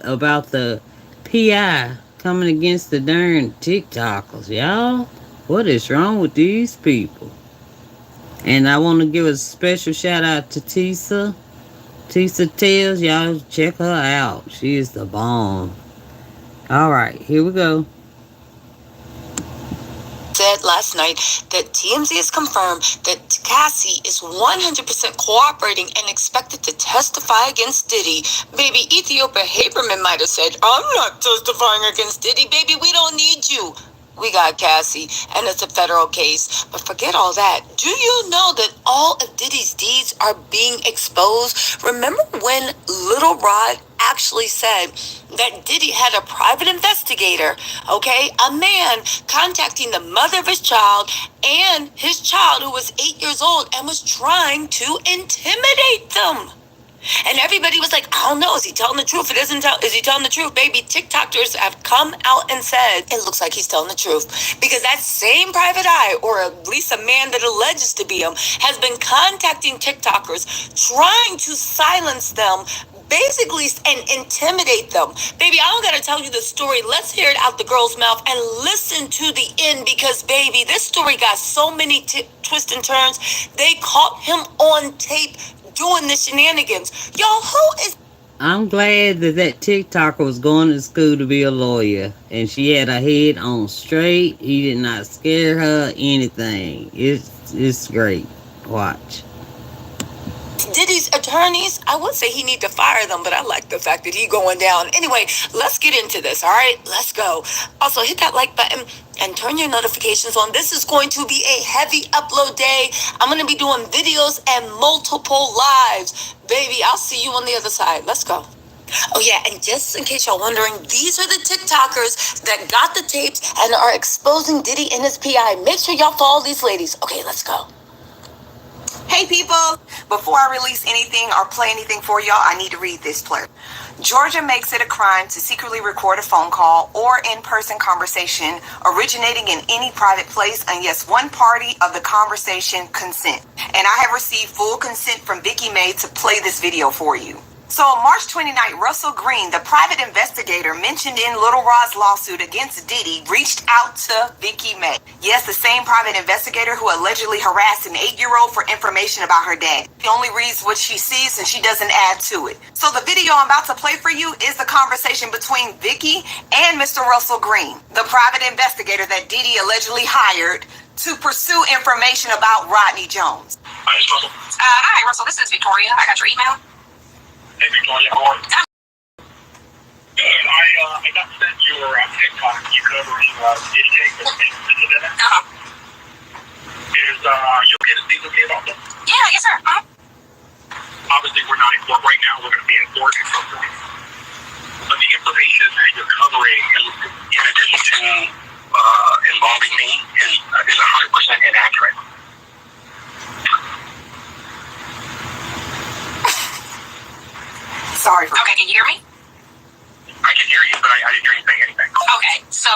about the PI coming against the darn TikTokers, y'all. What is wrong with these people? And I want to give a special shout out to TISA. TISA Tells, y'all check her out. She is the bomb. All right, here we go. Said last night that TMZ has confirmed that Cassie is 100% cooperating and expected to testify against Diddy. Baby, Ethiopia Haberman might have said, I'm not testifying against Diddy. Baby, we don't need you. We got Cassie, and it's a federal case. But forget all that. Do you know that all of Diddy's deeds are being exposed? Remember when Little Rod actually said that Diddy had a private investigator, okay? A man contacting the mother of his child and his child who was 8 years old and was trying to intimidate them. And everybody was like, I don't know, is he telling the truth? Is he telling the truth? Baby, TikTokers have come out and said, it looks like he's telling the truth. Because that same private eye, or at least a man that alleges to be him, has been contacting TikTokers, trying to silence them, basically, and intimidate them. Baby, I don't gotta tell you the story. Let's hear it out the girl's mouth and listen to the end, because, baby, this story got so many twists and turns. They caught him on tape doing the shenanigans. Y'all, who is... I'm glad that TikToker was going to school to be a lawyer, and she had her head on straight. He did not scare her anything. It's great. Watch. Diddy's attorneys, I would say he need to fire them, but I like the fact that he going down. Anyway, let's get into this, all right? Let's go. Also, hit that like button and turn your notifications on. This is going to be a heavy upload day. I'm going to be doing videos and multiple lives. Baby, I'll see you on the other side. Let's go. Oh, yeah, and just in case y'all wondering, these are the TikTokers that got the tapes and are exposing Diddy and his PI. Make sure y'all follow these ladies. Okay, let's go. Hey people, before I release anything or play anything for y'all, I need to read this blurb. Georgia makes it a crime to secretly record a phone call or in-person conversation originating in any private place unless one party of the conversation consent. And I have received full consent from Vicky May to play this video for you. So on March 29th, Russell Green, the private investigator mentioned in Little Rod's lawsuit against Diddy, reached out to Vicky May. Yes, the same private investigator who allegedly harassed an 8-year-old for information about her dad. She only reads what she sees and she doesn't add to it. So the video I'm about to play for you is the conversation between Vicky and Mr. Russell Green, the private investigator that Diddy allegedly hired to pursue information about Rodney Jones. Hi, Russell. This is Victoria. I got your email. Hey, Victoria, how are you? Good. I got sent your TikTok. You covering Diddy case and things to that. Is you okay to speak with me about that? Yeah, yes, sir. Obviously, we're not in court right now. We're going to be in court at some point. But the information that you're covering, in addition to involving me, is 100% inaccurate. Sorry. Okay, can you hear me? I can hear you, but I didn't hear you saying anything. Okay, so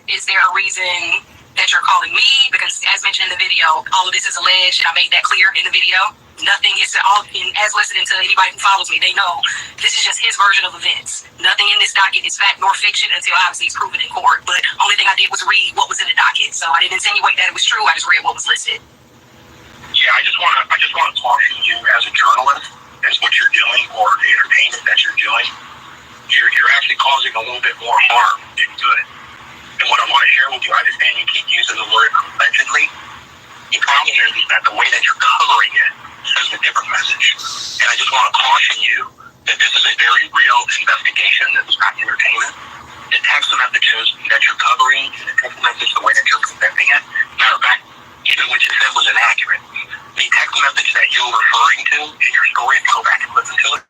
is there a reason that you're calling me? Because as mentioned in the video, all of this is alleged, and I made that clear in the video. Nothing is all, as listening to anybody who follows me, they know this is just his version of events. Nothing in this docket is fact nor fiction until obviously it's proven in court. But only thing I did was read what was in the docket. So I didn't insinuate that it was true. I just read what was listed. Yeah, I just want to caution you as a journalist, as what you're doing, or the entertainment that you're doing, you're actually causing a little bit more harm than good. And what I want to share with you, I understand you keep using the word allegedly. The problem is that the way that you're covering it sends a different message. And I just want to caution you that this is a very real investigation. This is not entertainment. The text messages that you're covering, and the text message, the way that you're presenting it, matter of fact, even what you said was inaccurate. The text message that you're referring to in your story, if you go back and listen to it,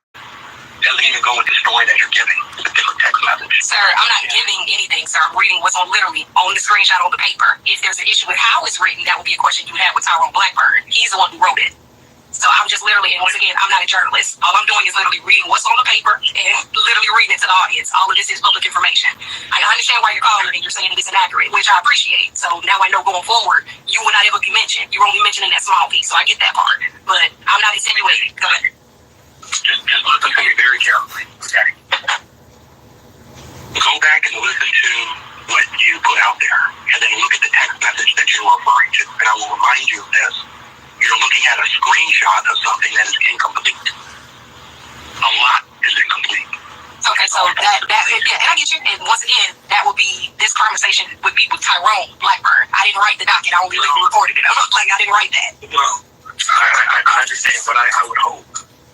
doesn't even go with the story that you're giving. It's a different text message. Sir, I'm not giving anything, sir. I'm reading what's literally on the screenshot on the paper. If there's an issue with how it's written, that would be a question you would have with Tyrone Blackburn. He's the one who wrote it. So I'm just literally, and once again, I'm not a journalist. All I'm doing is literally reading what's on the paper and literally reading it to the audience. All of this is public information. I understand why you're calling and you're saying it's inaccurate, which I appreciate. So now I know going forward, you will not ever be mentioned. You're only mentioning that small piece, so I get that part. But I'm not insinuating. Go ahead. Just listen to me very carefully, okay? So that yeah, and I get you. And once again, that would be, this conversation would be with Tyrone Blackburn. I didn't write the docket. I only recorded it. Like, I didn't write that. Well, I understand, but I would hope,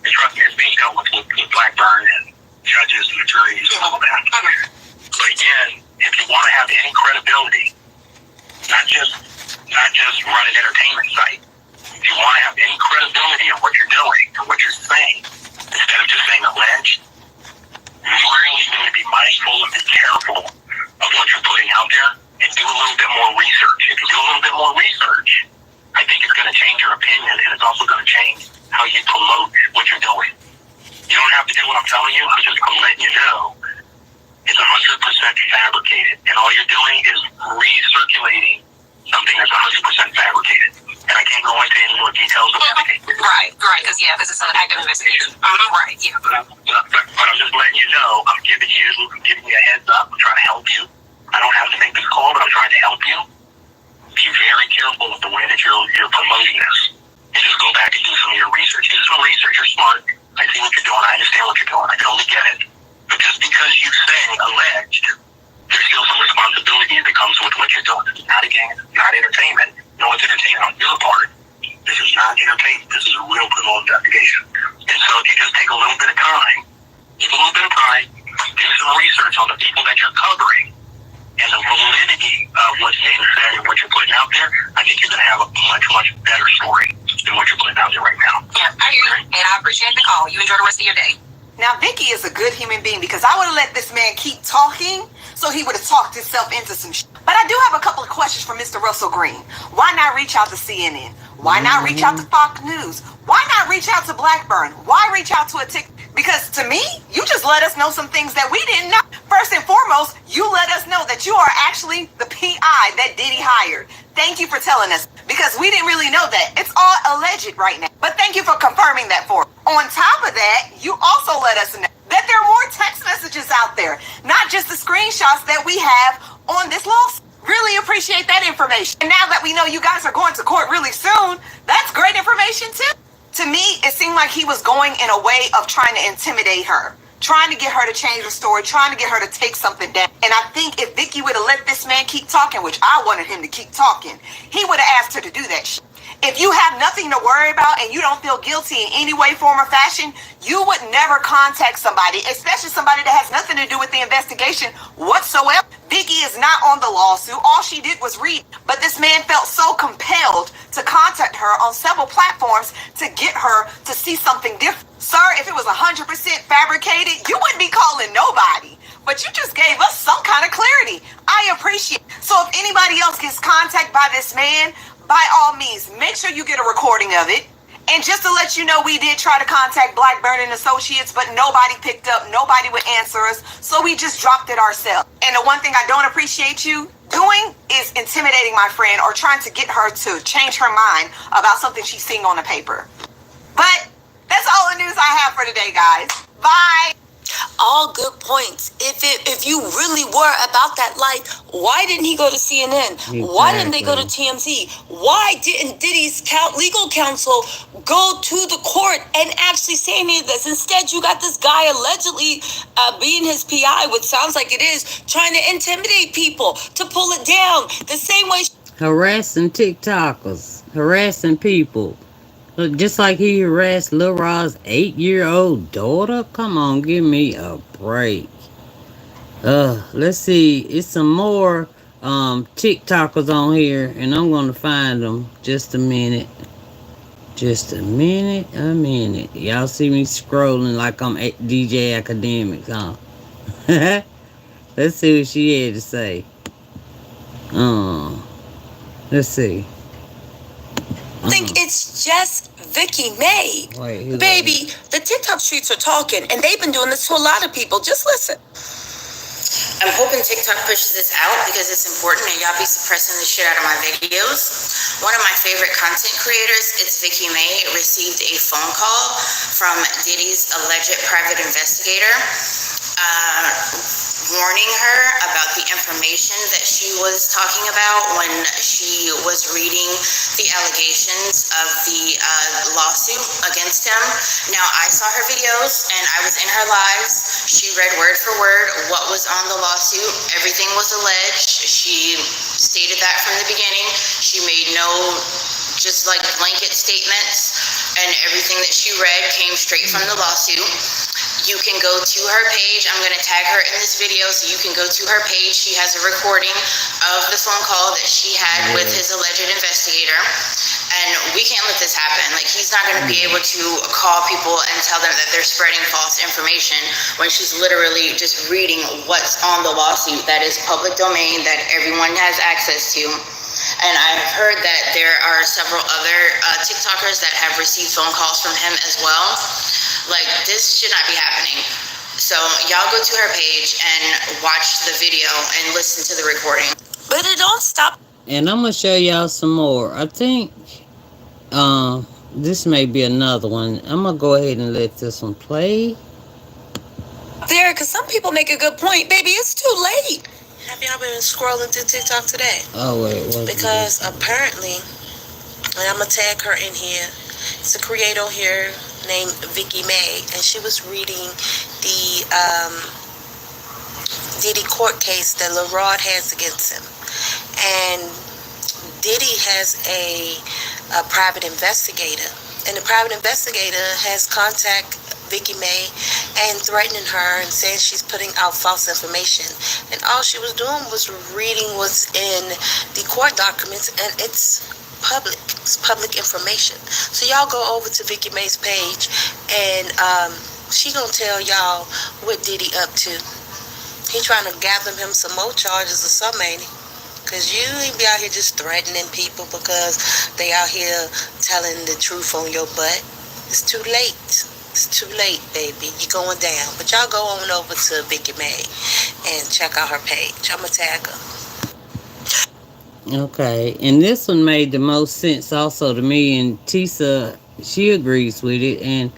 and trust me, it's being dealt with Blackburn and judges and attorneys and all that. But again, if you want to have any credibility, not just run an entertainment site. If you want to have any credibility in what you're doing or what you're saying, instead of just saying alleged, you really need to be mindful and be careful of what you're putting out there and do a little bit more research. If you do a little bit more research, I think it's going to change your opinion, and it's also going to change how you promote what you're doing. You don't have to do what I'm telling you. I'm just letting you know it's 100% fabricated, and all you're doing is recirculating something that's 100% fabricated. And I can't go into any more details of everything. Right, because this is an active investigation. Right, yeah. But I'm just letting you know, I'm giving you a heads up. I'm trying to help you. I don't have to make this call, but I'm trying to help you. Be very careful with the way that you're promoting this. And just go back and do some of your research. Do some research. You're smart. I see what you're doing. I understand what you're doing. I totally get it. But just because you say alleged, there's still some responsibility that comes with what you're doing. It's not a game. It's not entertainment. No, it's entertainment on your part. This is not entertainment. This is a real criminal investigation. And so if you just take a little bit of time, do some research on the people that you're covering and the validity of what's being said and what you're putting out there, I think you're going to have a much, much better story than what you're putting out there right now. Yeah, I hear you. And I appreciate the call. You enjoy the rest of your day. Now, Vicky is a good human being, because I would have let this man keep talking so he would have talked himself into some shit. But I do have a couple of questions for Mr. Russell Green. Why not reach out to CNN? Why not reach out to Fox News? Why not reach out to Blackburn? Why reach out to a TikTok? Because to me, you just let us know some things that we didn't know. First and foremost, you let us know that you are actually the PI that Diddy hired. Thank you for telling us, because we didn't really know that. It's all alleged right now. But thank you for confirming that for us. On top of that, you also let us know that there are more text messages out there, not just the screenshots that we have on this lawsuit. Really appreciate that information. And now that we know you guys are going to court really soon, that's great information too. To me, it seemed like he was going in a way of trying to intimidate her, trying to get her to change her story, trying to get her to take something down. And I think if Vicky would have let this man keep talking, which I wanted him to keep talking, he would have asked her to do that shit. If you have nothing to worry about and you don't feel guilty in any way, form, or fashion, you would never contact somebody, especially somebody that has nothing to do with the investigation whatsoever. Vicky is not on the lawsuit. All she did was read. But this man felt so compelled to contact her on several platforms to get her to see something different. Sir, if it was 100% fabricated, you wouldn't be calling nobody. But you just gave us some kind of clarity. I appreciate it. So if anybody else gets contacted by this man, by all means, make sure you get a recording of it. And just to let you know, we did try to contact Blackburn and Associates, but nobody picked up. Nobody would answer us. So we just dropped it ourselves. And the one thing I don't appreciate you doing is intimidating my friend or trying to get her to change her mind about something she's seeing on the paper. But that's all the news I have for today, guys. Bye. All good points. If you really were about that life, why didn't he go to CNN? Exactly. Why didn't they go to TMZ? Why didn't Diddy's legal counsel go to the court and actually say any of this? Instead, you got this guy allegedly being his PI, which sounds like it is, trying to intimidate people, to pull it down. The same way... Harassing TikTokers. Harassing people. Look, just like he harassed Lil Ra's 8-year-old daughter. Come on, give me a break. Let's see. It's some more TikTokers on here, and I'm gonna find them. Just a minute. A minute. Y'all see me scrolling like I'm DJ Academics, huh? Let's see what she had to say. Let's see. I think it's just Vicky May. Wait, baby, the TikTok streets are talking, and they've been doing this to a lot of people. Just listen. I'm hoping TikTok pushes this out because it's important and y'all be suppressing the shit out of my videos. One of my favorite content creators, it's Vicky May, received a phone call from Diddy's alleged private investigator. warning her about the information that she was talking about when she was reading the allegations of the lawsuit against him. Now, I saw her videos and I was in her lives. She read word for word what was on the lawsuit. Everything was alleged. She stated that from the beginning. She made no just like blanket statements, and everything that she read came straight from the lawsuit. You can go to her page. I'm going to tag her in this video so you can go to her page. She has a recording of the phone call that she had with his alleged investigator. And we can't let this happen. Like, he's not going to be able to call people and tell them that they're spreading false information when she's literally just reading what's on the lawsuit that is public domain that everyone has access to. And I've heard that there are several other TikTokers that have received phone calls from him as well. Like, this should not be happening. So y'all go to her page and watch the video and listen to the recording. But it don't stop. And I'm going to show y'all some more. I think this may be another one. I'm going to go ahead and let this one play. There, because some people make a good point. Baby, it's too late. Have y'all been scrolling through TikTok today? Oh, wait. Because apparently, and I'm going to tag her in here, it's a creator here named Vicky May, and she was reading the Diddy court case that LaRod has against him. And Diddy has a private investigator, and the private investigator has contacted Vicky May and threatening her and saying she's putting out false information. And all she was doing was reading what's in the court documents, and it's public. It's public information. So y'all go over to Vicky May's page, and she gonna tell y'all what Diddy up to. He trying to gather him some more charges or something, ain't he? Because you ain't be out here just threatening people because they out here telling the truth on your butt. It's too late. It's too late, baby. You're going down. But y'all go on over to Vicky May and check out her page. I'm going to tag her. Okay. And this one made the most sense also to me. And TISA, she agrees with it. And,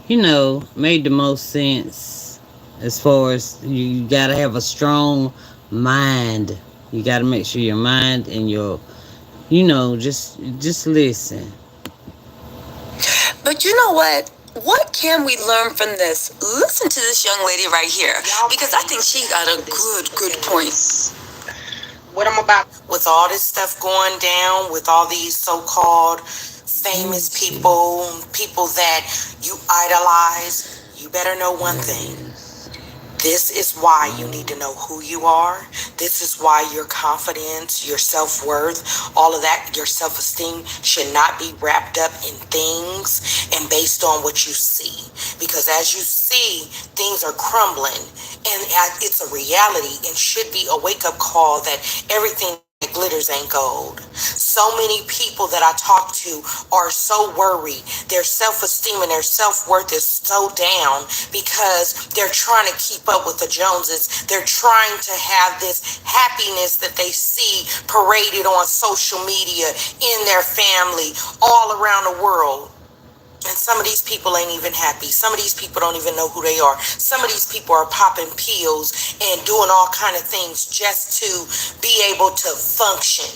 you know, made the most sense as far as you got to have a strong mind. You got to make sure your mind and your, you know, just listen. But you know what? What can we learn from this? Listen to this young lady right here, because I think she got a good point. What I'm about with all this stuff going down, with all these so-called famous people that you idolize, you better know one thing. This is why you need to know who you are. This is why your confidence, your self-worth, all of that, your self-esteem should not be wrapped up in things and based on what you see. Because as you see, things are crumbling, and it's a reality and should be a wake-up call that everything that glitters ain't gold. So many people that I talk to are so worried. Their self-esteem and their self-worth is so down because they're trying to keep up with the Joneses. They're trying to have this happiness that they see paraded on social media, in their family, all around the world. And some of these people ain't even happy. Some of these people don't even know who they are. Some of these people are popping pills and doing all kind of things just to be able to function.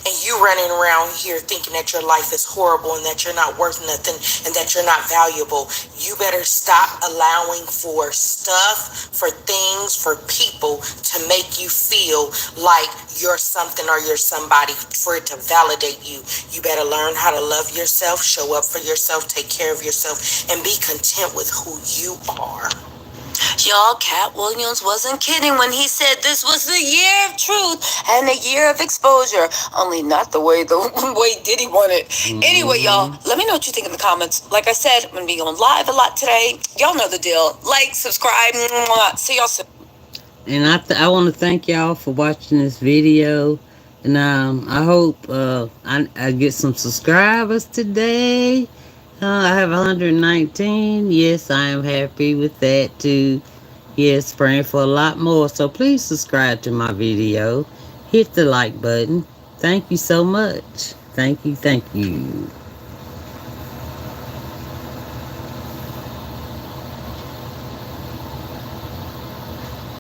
And you running around here thinking that your life is horrible and that you're not worth nothing and that you're not valuable. You better stop allowing for stuff, for things, for people to make you feel like you're something or you're somebody, for it to validate you. You better learn how to love yourself, show up for yourself, take care of yourself, and be content with who you are. Y'all, Cat Williams wasn't kidding when he said this was the year of truth and the year of exposure. Only not the way Diddy wanted. Anyway, y'all, let me know what you think in the comments. Like I said, I'm going to be going live a lot today. Y'all know the deal. Like, subscribe. See y'all soon. And I want to thank y'all for watching this video. And I hope I get some subscribers today. I have 119. Yes, I am happy with that too. Yes, praying for a lot more. So please subscribe to my video. Hit the like button. Thank you so much. Thank you.